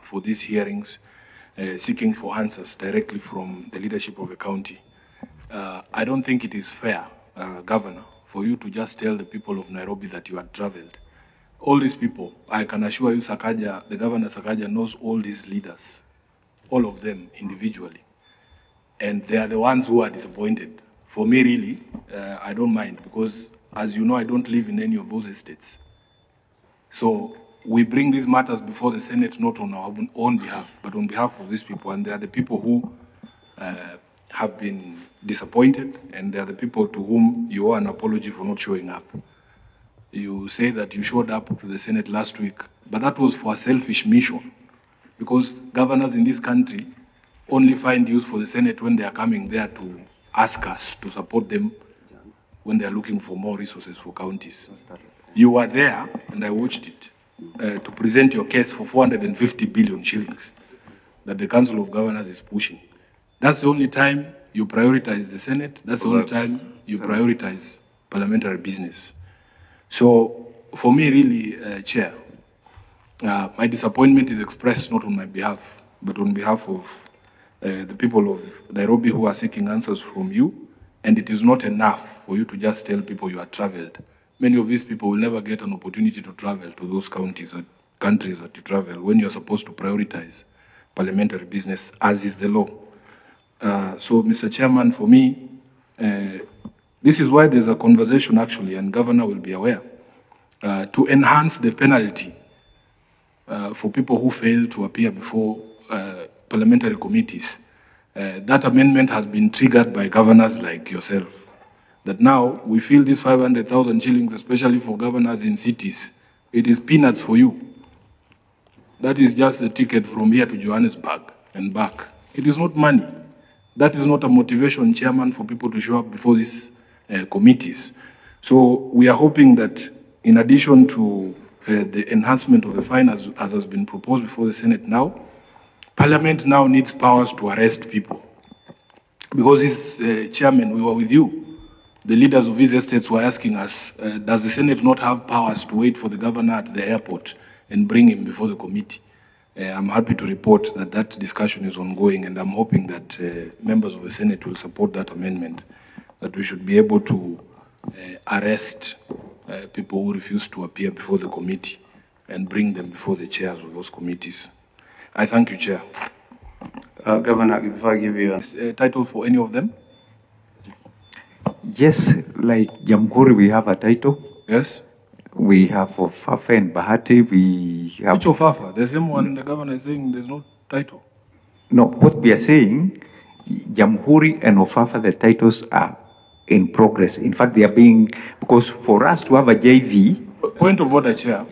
for these hearings, seeking for answers directly from the leadership of the county. I don't think it is fair, Governor, for you to just tell the people of Nairobi that you had traveled. All these people, I can assure you, Sakaja, the Governor Sakaja knows all these leaders, all of them individually. And they are the ones who are disappointed. For me, really, I don't mind, because as you know, I don't live in any of those estates. So we bring these matters before the Senate, not on our own behalf, but on behalf of these people. And they are the people who have been disappointed, and they are the people to whom you owe an apology for not showing up. You say that you showed up to the Senate last week, but that was for a selfish mission, because governors in this country only find use for the Senate when they are coming there to ask us to support them when they are looking for more resources for counties. You were there, and I watched it, to present your case for 450 billion shillings that the Council of Governors is pushing. That's the only time you prioritize the Senate. That's the only time you prioritize parliamentary business. So, for me, really, Chair, my disappointment is expressed not on my behalf, but on behalf of the people of Nairobi who are seeking answers from you, and it is not enough for you to just tell people you have traveled. Many of these people will never get an opportunity to travel to those counties or countries that you travel when you're supposed to prioritize parliamentary business, as is the law. So, Mr. Chairman, for me, this is why there's a conversation, actually, and Governor will be aware, to enhance the penalty for people who fail to appear before parliamentary committees. That amendment has been triggered by governors like yourself. That now we feel this 500,000 shillings, especially for governors in cities, it is peanuts for you. That is just a ticket from here to Johannesburg and back. It is not money. That is not a motivation, Chairman, for people to show up before these committees. So we are hoping that in addition to the enhancement of the fine as has been proposed before the Senate now, Parliament now needs powers to arrest people. Because this, Chairman, we were with you. The leaders of these estates were asking us, does the Senate not have powers to wait for the governor at the airport and bring him before the committee? I'm happy to report that that discussion is ongoing, and I'm hoping that members of the Senate will support that amendment, that we should be able to arrest people who refuse to appear before the committee and bring them before the chairs of those committees. I thank you, Chair. Governor, before I give you a title for any of them? Yes, like Jamhuri, we have a title. Yes. We have for Fafa and Bahati, we have... Which of Fafa? The same one the governor is saying there's no title. No, what we are saying, Jamhuri and Ofafa, the titles are in progress. In fact, they are being, because for us to have a JV... Point of order, Chair.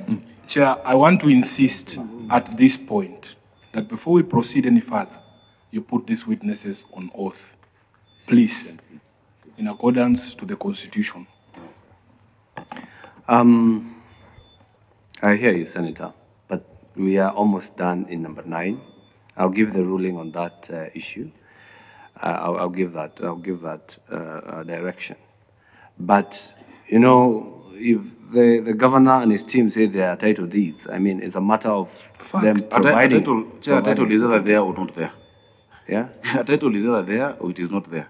Chair, I want to insist at this point that before we proceed any further, you put these witnesses on oath. Please, in accordance to the Constitution. I hear you, Senator, but we are almost done in number 9. I'll give the ruling on that issue. I'll give that direction. But, you know, if the governor and his team say they are title deeds, I mean, it's a matter of them providing... A title is either there or not there. Yeah? A title is either there or it is not there.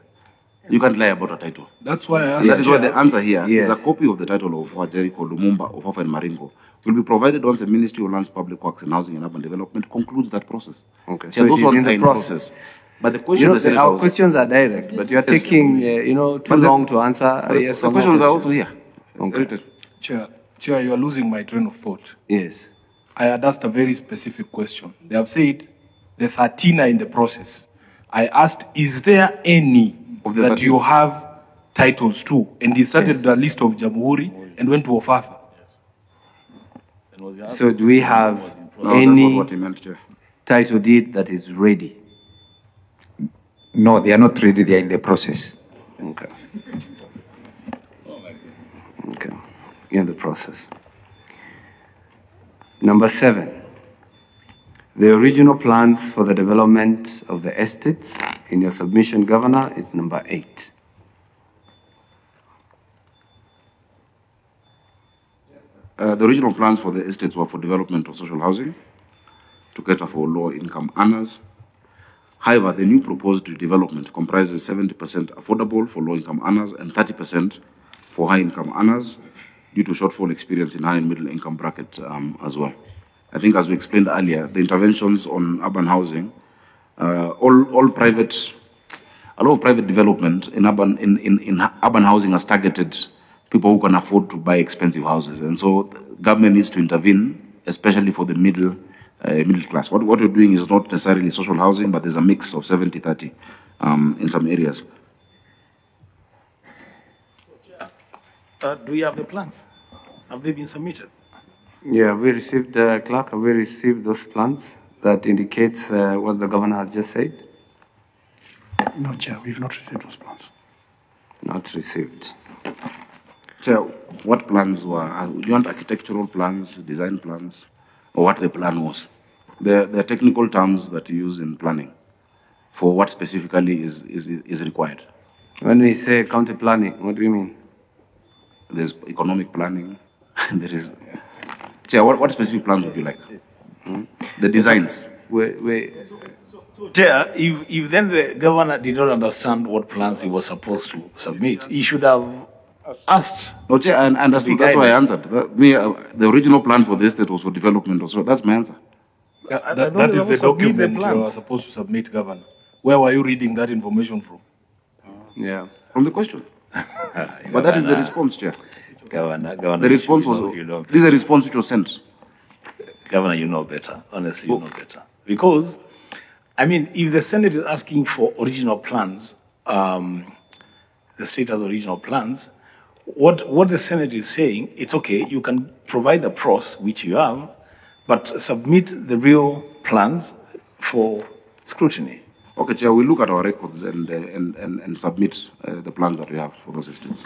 You can't lie about a title. That's why I asked. That is why the answer here is a copy of the title of Jericho, Lumumba, of Fafa and Maringo will be provided once the Ministry of Lands, Public Works and Housing and Urban Development concludes that process. Okay. So those ones are in process. But the question, you know, our questions are direct, but you are taking, too long to answer. Yes, the questions are also here. Okay. Chair, you are losing my train of thought. Yes. I had asked a very specific question. They have said the 13 are in the process. I asked, is there any of that 13? You have titles to? And he started the list of Jamhuri and went to Ofafa. Yes. So do we have any title deed that is ready? No, they are not ready. They are in the process. Okay. Okay. In the process. Number 7. The original plans for the development of the estates in your submission, Governor, is number 8. The original plans for the estates were for development of social housing, to cater for low-income earners. However, the new proposed redevelopment comprises 70% affordable for low-income earners and 30% for high-income earners due to shortfall experience in high and middle-income bracket as well. I think, as we explained earlier, the interventions on urban housing, a lot of private development in urban housing has targeted people who can afford to buy expensive houses, and so government needs to intervene, especially for the middle class. What we're doing is not necessarily social housing, but there's a mix of 70-30 in some areas. Do we have the plans? Have they been submitted? Yeah, we received, Clerk, have we received those plans that indicates what the governor has just said? No, Chair, we've not received those plans. Not received. Chair, what plans were, do you want architectural plans, design plans, or what the plan was? The technical terms that you use in planning for what specifically is required. When we say county planning, what do you mean? There's economic planning, there is... Chair, what specific plans would you like? The designs. So, Chair, if then the governor did not understand what plans he was supposed to submit, he should have asked. No, Chair, I understood. That's why I answered. The original plan for the estate was for development also. That's my answer. That is the document you are supposed to submit, Governor. Where were you reading that information from? Yeah. From the question. But that is the response, Chair. Governor, the response was, this is a response which was sent. Governor, you know better. Honestly, you know better. Because, I mean, if the Senate is asking for original plans, the state has original plans, what the Senate is saying, it's okay, you can provide the pros, which you have, but submit the real plans for scrutiny. Okay, Chair, we'll look at our records and submit the plans that we have for those estates.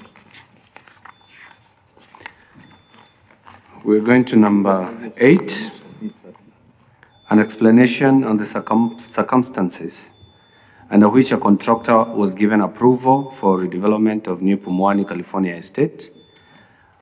We're going to number 8, an explanation on the circumstances under which a contractor was given approval for redevelopment of New Pumwani, California estate